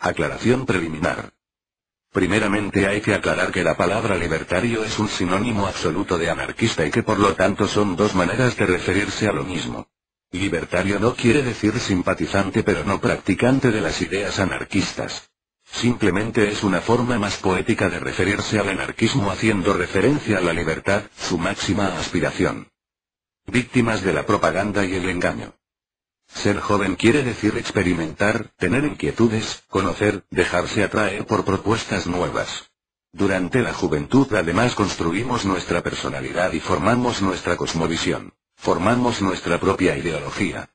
Aclaración preliminar. Primeramente hay que aclarar que la palabra libertario es un sinónimo absoluto de anarquista y que por lo tanto son dos maneras de referirse a lo mismo. Libertario no quiere decir simpatizante pero no practicante de las ideas anarquistas. Simplemente es una forma más poética de referirse al anarquismo haciendo referencia a la libertad, su máxima aspiración. Víctimas de la propaganda y el engaño. Ser joven quiere decir experimentar, tener inquietudes, conocer, dejarse atraer por propuestas nuevas. Durante la juventud además construimos nuestra personalidad y formamos nuestra cosmovisión. Formamos nuestra propia ideología.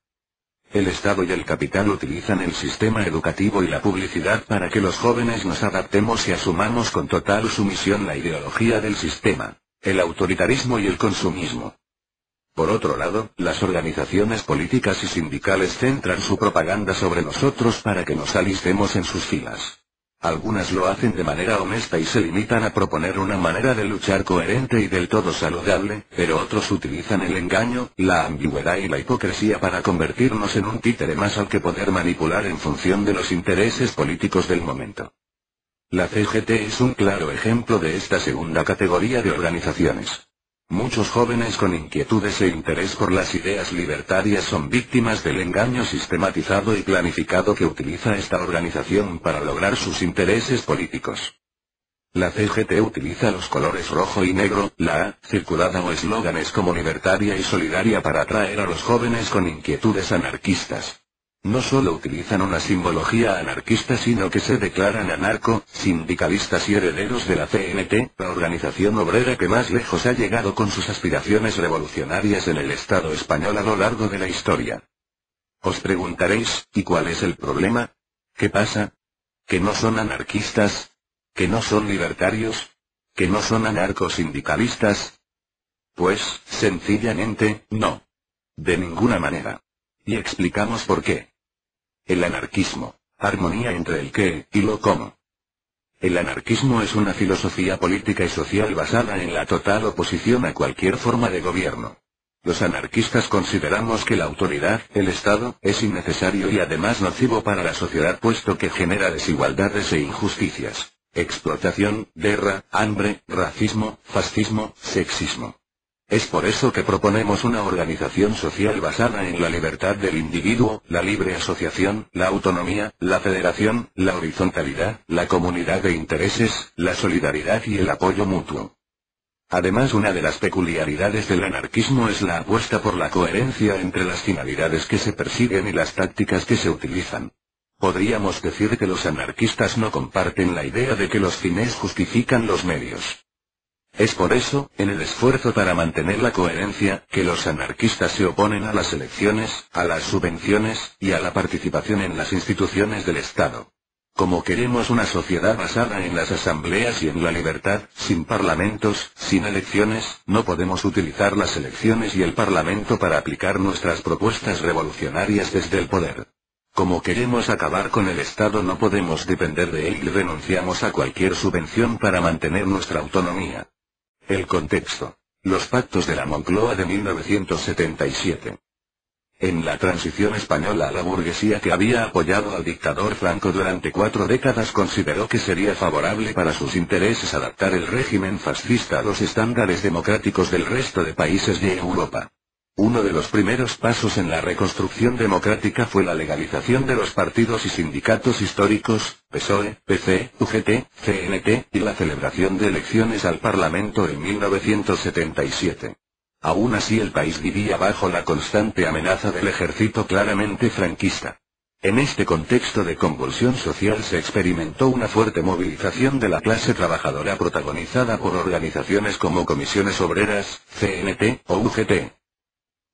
El Estado y el capital utilizan el sistema educativo y la publicidad para que los jóvenes nos adaptemos y asumamos con total sumisión la ideología del sistema, el autoritarismo y el consumismo. Por otro lado, las organizaciones políticas y sindicales centran su propaganda sobre nosotros para que nos alistemos en sus filas. Algunas lo hacen de manera honesta y se limitan a proponer una manera de luchar coherente y del todo saludable, pero otros utilizan el engaño, la ambigüedad y la hipocresía para convertirnos en un títere más al que poder manipular en función de los intereses políticos del momento. La CGT es un claro ejemplo de esta segunda categoría de organizaciones. Muchos jóvenes con inquietudes e interés por las ideas libertarias son víctimas del engaño sistematizado y planificado que utiliza esta organización para lograr sus intereses políticos. La CGT utiliza los colores rojo y negro, la A, circulada o eslóganes como libertaria y solidaria para atraer a los jóvenes con inquietudes anarquistas. No solo utilizan una simbología anarquista sino que se declaran anarco-sindicalistas y herederos de la CNT, la organización obrera que más lejos ha llegado con sus aspiraciones revolucionarias en el Estado español a lo largo de la historia. Os preguntaréis, ¿y cuál es el problema? ¿Qué pasa? ¿Que no son anarquistas? ¿Que no son libertarios? ¿Que no son anarcosindicalistas? Pues, sencillamente, no. De ninguna manera. Y explicamos por qué. El anarquismo. Armonía entre el qué y lo cómo. El anarquismo es una filosofía política y social basada en la total oposición a cualquier forma de gobierno. Los anarquistas consideramos que la autoridad, el Estado, es innecesario y además nocivo para la sociedad puesto que genera desigualdades e injusticias, explotación, guerra, hambre, racismo, fascismo, sexismo. Es por eso que proponemos una organización social basada en la libertad del individuo, la libre asociación, la autonomía, la federación, la horizontalidad, la comunidad de intereses, la solidaridad y el apoyo mutuo. Además, una de las peculiaridades del anarquismo es la apuesta por la coherencia entre las finalidades que se persiguen y las tácticas que se utilizan. Podríamos decir que los anarquistas no comparten la idea de que los fines justifican los medios. Es por eso, en el esfuerzo para mantener la coherencia, que los anarquistas se oponen a las elecciones, a las subvenciones, y a la participación en las instituciones del Estado. Como queremos una sociedad basada en las asambleas y en la libertad, sin parlamentos, sin elecciones, no podemos utilizar las elecciones y el parlamento para aplicar nuestras propuestas revolucionarias desde el poder. Como queremos acabar con el Estado no podemos depender de él y renunciamos a cualquier subvención para mantener nuestra autonomía. El contexto. Los pactos de la Moncloa de 1977. En la transición española la burguesía que había apoyado al dictador Franco durante 4 décadas consideró que sería favorable para sus intereses adaptar el régimen fascista a los estándares democráticos del resto de países de Europa. Uno de los primeros pasos en la reconstrucción democrática fue la legalización de los partidos y sindicatos históricos, PSOE, PC, UGT, CNT, y la celebración de elecciones al Parlamento en 1977. Aún así el país vivía bajo la constante amenaza del ejército claramente franquista. En este contexto de convulsión social se experimentó una fuerte movilización de la clase trabajadora protagonizada por organizaciones como Comisiones Obreras, CNT, o UGT.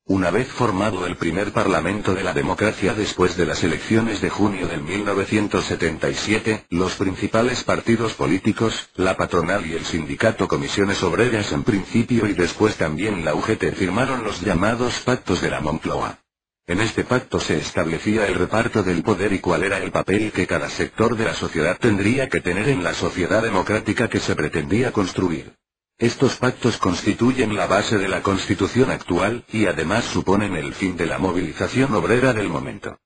Una vez formado el primer Parlamento de la democracia después de las elecciones de junio de 1977, los principales partidos políticos, la patronal y el sindicato Comisiones Obreras en principio y después también la UGT firmaron los llamados Pactos de la Moncloa. En este pacto se establecía el reparto del poder y cuál era el papel que cada sector de la sociedad tendría que tener en la sociedad democrática que se pretendía construir. Estos pactos constituyen la base de la Constitución actual, y además suponen el fin de la movilización obrera del momento.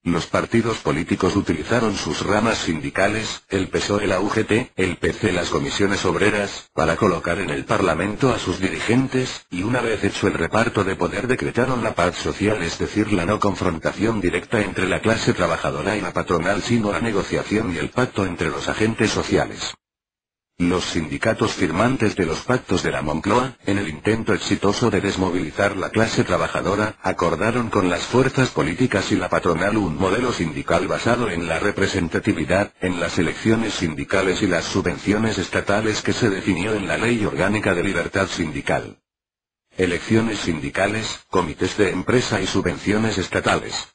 Los partidos políticos utilizaron sus ramas sindicales, el PSOE, la UGT, el PC, las comisiones obreras, para colocar en el Parlamento a sus dirigentes, y una vez hecho el reparto de poder decretaron la paz social, es decir, la no confrontación directa entre la clase trabajadora y la patronal, sino la negociación y el pacto entre los agentes sociales. Los sindicatos firmantes de los pactos de la Moncloa, en el intento exitoso de desmovilizar la clase trabajadora, acordaron con las fuerzas políticas y la patronal un modelo sindical basado en la representatividad, en las elecciones sindicales y las subvenciones estatales que se definió en la Ley Orgánica de Libertad Sindical. Elecciones sindicales, comités de empresa y subvenciones estatales.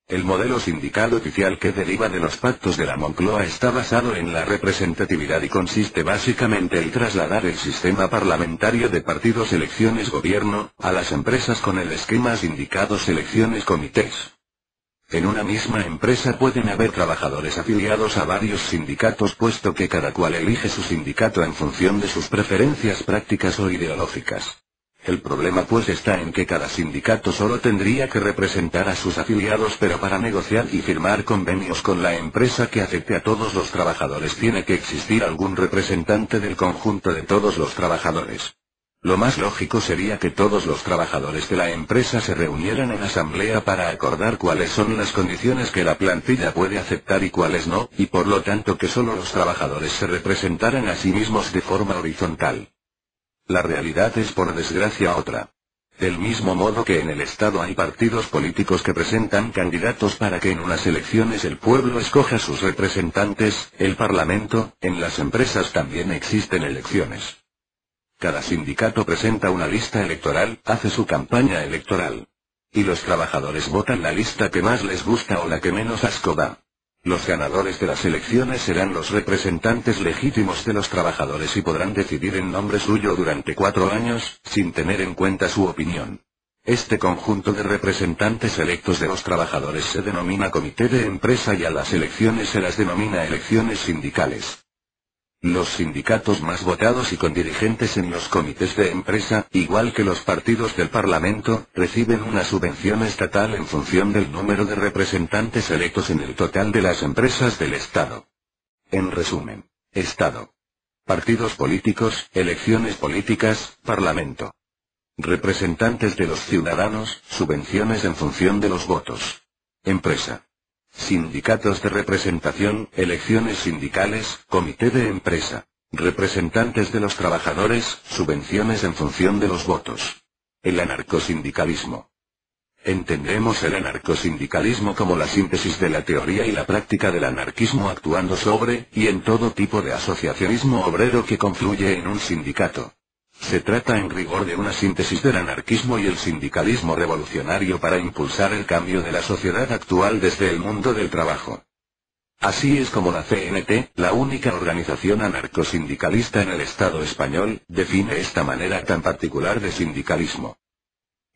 El modelo sindical oficial que deriva de los pactos de la Moncloa está basado en la representatividad y consiste básicamente en trasladar el sistema parlamentario de partidos elecciones-gobierno, a las empresas con el esquema sindicatos elecciones-comités. En una misma empresa pueden haber trabajadores afiliados a varios sindicatos puesto que cada cual elige su sindicato en función de sus preferencias prácticas o ideológicas. El problema pues está en que cada sindicato solo tendría que representar a sus afiliados, pero para negociar y firmar convenios con la empresa que afecte a todos los trabajadores tiene que existir algún representante del conjunto de todos los trabajadores. Lo más lógico sería que todos los trabajadores de la empresa se reunieran en asamblea para acordar cuáles son las condiciones que la plantilla puede aceptar y cuáles no, y por lo tanto que solo los trabajadores se representaran a sí mismos de forma horizontal. La realidad es por desgracia otra. Del mismo modo que en el Estado hay partidos políticos que presentan candidatos para que en unas elecciones el pueblo escoja sus representantes, el Parlamento, en las empresas también existen elecciones. Cada sindicato presenta una lista electoral, hace su campaña electoral. Y los trabajadores votan la lista que más les gusta o la que menos asco da. Los ganadores de las elecciones serán los representantes legítimos de los trabajadores y podrán decidir en nombre suyo durante 4 años, sin tener en cuenta su opinión. Este conjunto de representantes electos de los trabajadores se denomina comité de empresa y a las elecciones se las denomina elecciones sindicales. Los sindicatos más votados y con dirigentes en los comités de empresa, igual que los partidos del Parlamento, reciben una subvención estatal en función del número de representantes electos en el total de las empresas del Estado. En resumen, Estado. Partidos políticos, elecciones políticas, Parlamento. Representantes de los ciudadanos, subvenciones en función de los votos. Empresa. Sindicatos de representación, elecciones sindicales, comité de empresa. Representantes de los trabajadores, subvenciones en función de los votos. El anarcosindicalismo. Entendemos el anarcosindicalismo como la síntesis de la teoría y la práctica del anarquismo actuando sobre, y en todo tipo de asociacionismo obrero que confluye en un sindicato. Se trata en rigor de una síntesis del anarquismo y el sindicalismo revolucionario para impulsar el cambio de la sociedad actual desde el mundo del trabajo. Así es como la CNT, la única organización anarcosindicalista en el Estado español, define esta manera tan particular de sindicalismo.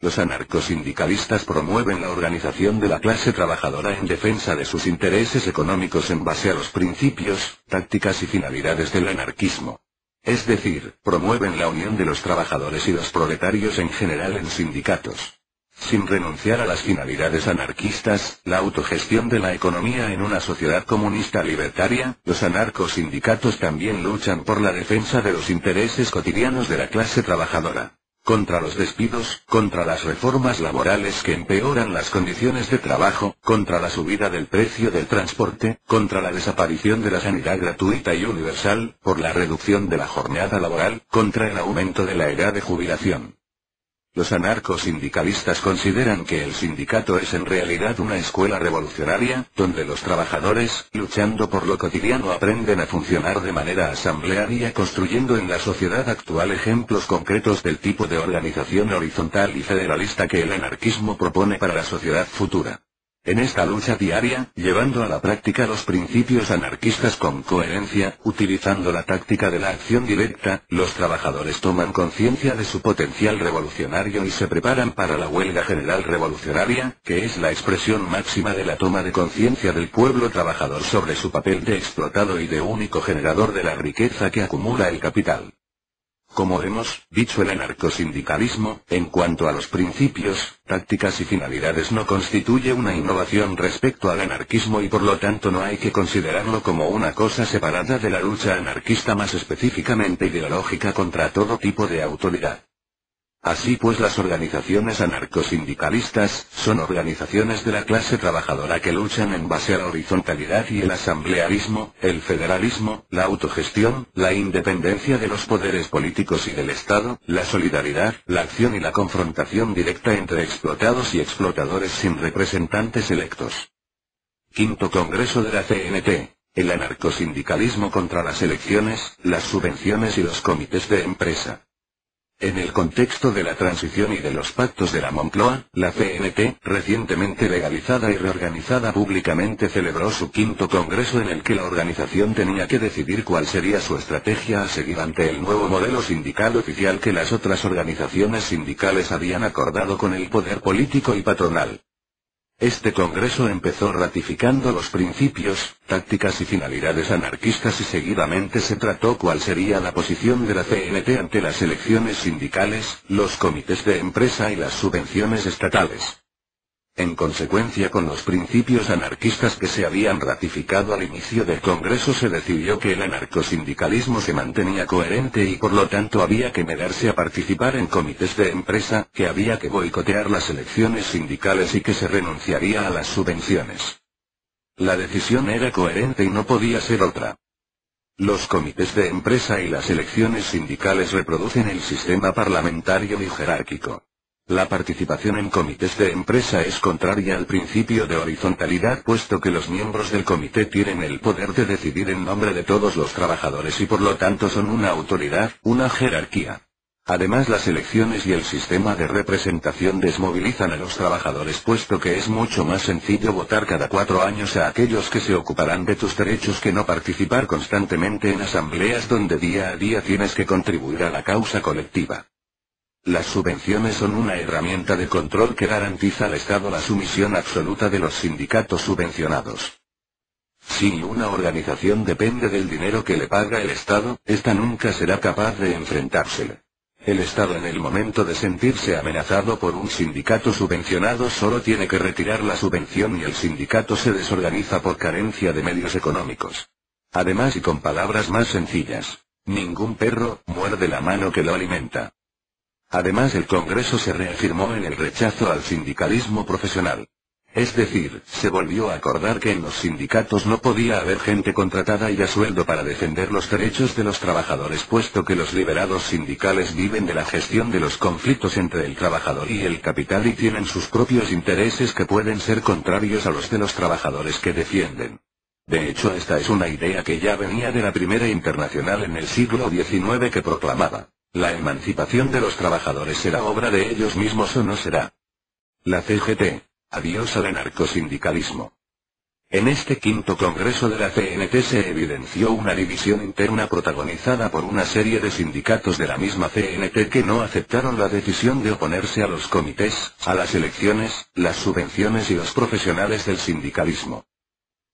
Los anarcosindicalistas promueven la organización de la clase trabajadora en defensa de sus intereses económicos en base a los principios, tácticas y finalidades del anarquismo. Es decir, promueven la unión de los trabajadores y los proletarios en general en sindicatos. Sin renunciar a las finalidades anarquistas, la autogestión de la economía en una sociedad comunista libertaria, los anarcosindicatos también luchan por la defensa de los intereses cotidianos de la clase trabajadora. Contra los despidos, contra las reformas laborales que empeoran las condiciones de trabajo, contra la subida del precio del transporte, contra la desaparición de la sanidad gratuita y universal, por la reducción de la jornada laboral, contra el aumento de la edad de jubilación. Los anarcosindicalistas consideran que el sindicato es en realidad una escuela revolucionaria, donde los trabajadores, luchando por lo cotidiano, aprenden a funcionar de manera asamblearia, construyendo en la sociedad actual ejemplos concretos del tipo de organización horizontal y federalista que el anarquismo propone para la sociedad futura. En esta lucha diaria, llevando a la práctica los principios anarquistas con coherencia, utilizando la táctica de la acción directa, los trabajadores toman conciencia de su potencial revolucionario y se preparan para la huelga general revolucionaria, que es la expresión máxima de la toma de conciencia del pueblo trabajador sobre su papel de explotado y de único generador de la riqueza que acumula el capital. Como hemos dicho, el anarcosindicalismo, en cuanto a los principios, tácticas y finalidades, no constituye una innovación respecto al anarquismo y por lo tanto no hay que considerarlo como una cosa separada de la lucha anarquista más específicamente ideológica contra todo tipo de autoridad. Así pues, las organizaciones anarcosindicalistas son organizaciones de la clase trabajadora que luchan en base a la horizontalidad y el asamblearismo, el federalismo, la autogestión, la independencia de los poderes políticos y del Estado, la solidaridad, la acción y la confrontación directa entre explotados y explotadores sin representantes electos. Quinto Congreso de la CNT. El anarcosindicalismo contra las elecciones, las subvenciones y los comités de empresa. En el contexto de la transición y de los pactos de la Moncloa, la CNT, recientemente legalizada y reorganizada públicamente, celebró su quinto congreso en el que la organización tenía que decidir cuál sería su estrategia a seguir ante el nuevo modelo sindical oficial que las otras organizaciones sindicales habían acordado con el poder político y patronal. Este congreso empezó ratificando los principios, tácticas y finalidades anarquistas y seguidamente se trató cuál sería la posición de la CNT ante las elecciones sindicales, los comités de empresa y las subvenciones estatales. En consecuencia con los principios anarquistas que se habían ratificado al inicio del Congreso, se decidió que el anarcosindicalismo se mantenía coherente y por lo tanto había que negarse a participar en comités de empresa, que había que boicotear las elecciones sindicales y que se renunciaría a las subvenciones. La decisión era coherente y no podía ser otra. Los comités de empresa y las elecciones sindicales reproducen el sistema parlamentario y jerárquico. La participación en comités de empresa es contraria al principio de horizontalidad, puesto que los miembros del comité tienen el poder de decidir en nombre de todos los trabajadores y por lo tanto son una autoridad, una jerarquía. Además, las elecciones y el sistema de representación desmovilizan a los trabajadores, puesto que es mucho más sencillo votar cada 4 años a aquellos que se ocuparán de tus derechos que no participar constantemente en asambleas donde día a día tienes que contribuir a la causa colectiva. Las subvenciones son una herramienta de control que garantiza al Estado la sumisión absoluta de los sindicatos subvencionados. Si una organización depende del dinero que le paga el Estado, ésta nunca será capaz de enfrentársele. El Estado, en el momento de sentirse amenazado por un sindicato subvencionado, solo tiene que retirar la subvención y el sindicato se desorganiza por carencia de medios económicos. Además, y con palabras más sencillas, ningún perro muerde la mano que lo alimenta. Además, el Congreso se reafirmó en el rechazo al sindicalismo profesional. Es decir, se volvió a acordar que en los sindicatos no podía haber gente contratada y a sueldo para defender los derechos de los trabajadores, puesto que los liberados sindicales viven de la gestión de los conflictos entre el trabajador y el capital y tienen sus propios intereses que pueden ser contrarios a los de los trabajadores que defienden. De hecho, esta es una idea que ya venía de la Primera Internacional en el siglo XIX, que proclamaba: la emancipación de los trabajadores será obra de ellos mismos o no será. La CGT. Adiós al anarcosindicalismo. En este quinto congreso de la CNT se evidenció una división interna protagonizada por una serie de sindicatos de la misma CNT que no aceptaron la decisión de oponerse a los comités, a las elecciones, las subvenciones y los profesionales del sindicalismo.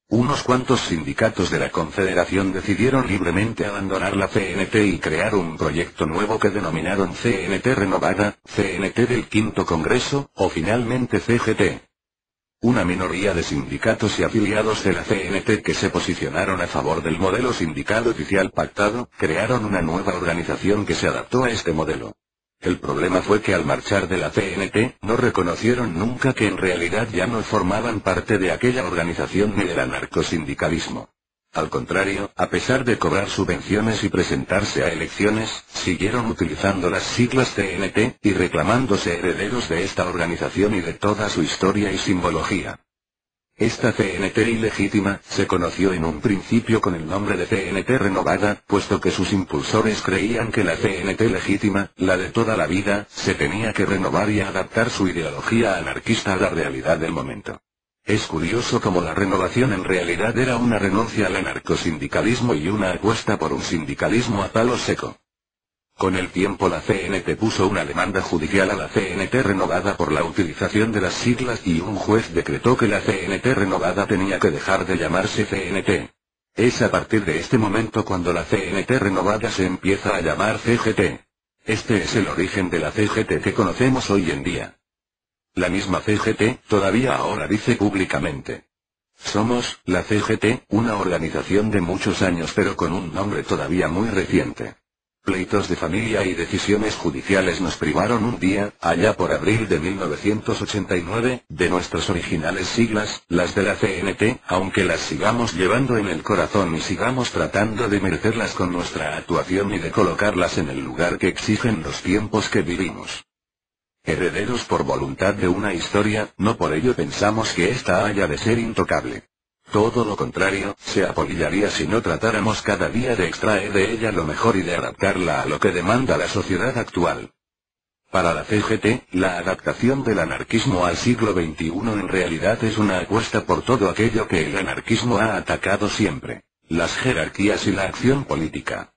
Unos cuantos sindicatos de la Confederación decidieron libremente abandonar la CNT y crear un proyecto nuevo que denominaron CNT Renovada, CNT del Quinto Congreso, o finalmente CGT. Una minoría de sindicatos y afiliados de la CNT que se posicionaron a favor del modelo sindical oficial pactado, crearon una nueva organización que se adaptó a este modelo. El problema fue que al marchar de la CNT, no reconocieron nunca que en realidad ya no formaban parte de aquella organización ni del anarcosindicalismo. Al contrario, a pesar de cobrar subvenciones y presentarse a elecciones, siguieron utilizando las siglas CNT, y reclamándose herederos de esta organización y de toda su historia y simbología. Esta CNT ilegítima, se conoció en un principio con el nombre de CNT Renovada, puesto que sus impulsores creían que la CNT legítima, la de toda la vida, se tenía que renovar y adaptar su ideología anarquista a la realidad del momento. Es curioso cómo la renovación en realidad era una renuncia al anarcosindicalismo y una apuesta por un sindicalismo a palo seco. Con el tiempo la CNT puso una demanda judicial a la CNT Renovada por la utilización de las siglas y un juez decretó que la CNT Renovada tenía que dejar de llamarse CNT. Es a partir de este momento cuando la CNT Renovada se empieza a llamar CGT. Este es el origen de la CGT que conocemos hoy en día. La misma CGT, todavía ahora dice públicamente: somos, la CGT, una organización de muchos años pero con un nombre todavía muy reciente. Pleitos de familia y decisiones judiciales nos privaron un día, allá por abril de 1989, de nuestras originales siglas, las de la CNT, aunque las sigamos llevando en el corazón y sigamos tratando de merecerlas con nuestra actuación y de colocarlas en el lugar que exigen los tiempos que vivimos. Herederos por voluntad de una historia, no por ello pensamos que ésta haya de ser intocable. Todo lo contrario, se apolillaría si no tratáramos cada día de extraer de ella lo mejor y de adaptarla a lo que demanda la sociedad actual. Para la CGT, la adaptación del anarquismo al siglo XXI en realidad es una apuesta por todo aquello que el anarquismo ha atacado siempre: las jerarquías y la acción política.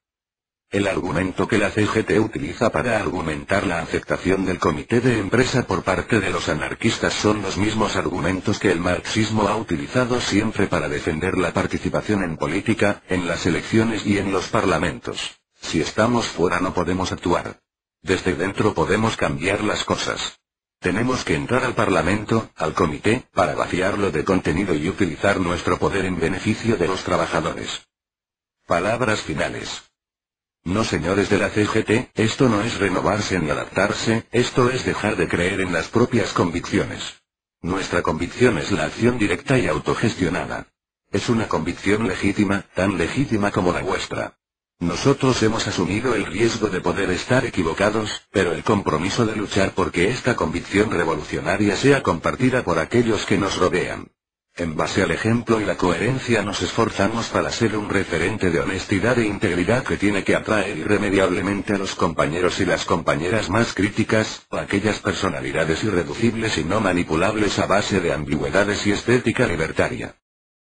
El argumento que la CGT utiliza para argumentar la aceptación del comité de empresa por parte de los anarquistas son los mismos argumentos que el marxismo ha utilizado siempre para defender la participación en política, en las elecciones y en los parlamentos. Si estamos fuera no podemos actuar. Desde dentro podemos cambiar las cosas. Tenemos que entrar al parlamento, al comité, para vaciarlo de contenido y utilizar nuestro poder en beneficio de los trabajadores. Palabras finales. No, señores de la CGT, esto no es renovarse ni adaptarse, esto es dejar de creer en las propias convicciones. Nuestra convicción es la acción directa y autogestionada. Es una convicción legítima, tan legítima como la vuestra. Nosotros hemos asumido el riesgo de poder estar equivocados, pero el compromiso de luchar porque esta convicción revolucionaria sea compartida por aquellos que nos rodean. En base al ejemplo y la coherencia nos esforzamos para ser un referente de honestidad e integridad que tiene que atraer irremediablemente a los compañeros y las compañeras más críticas, a aquellas personalidades irreducibles y no manipulables a base de ambigüedades y estética libertaria.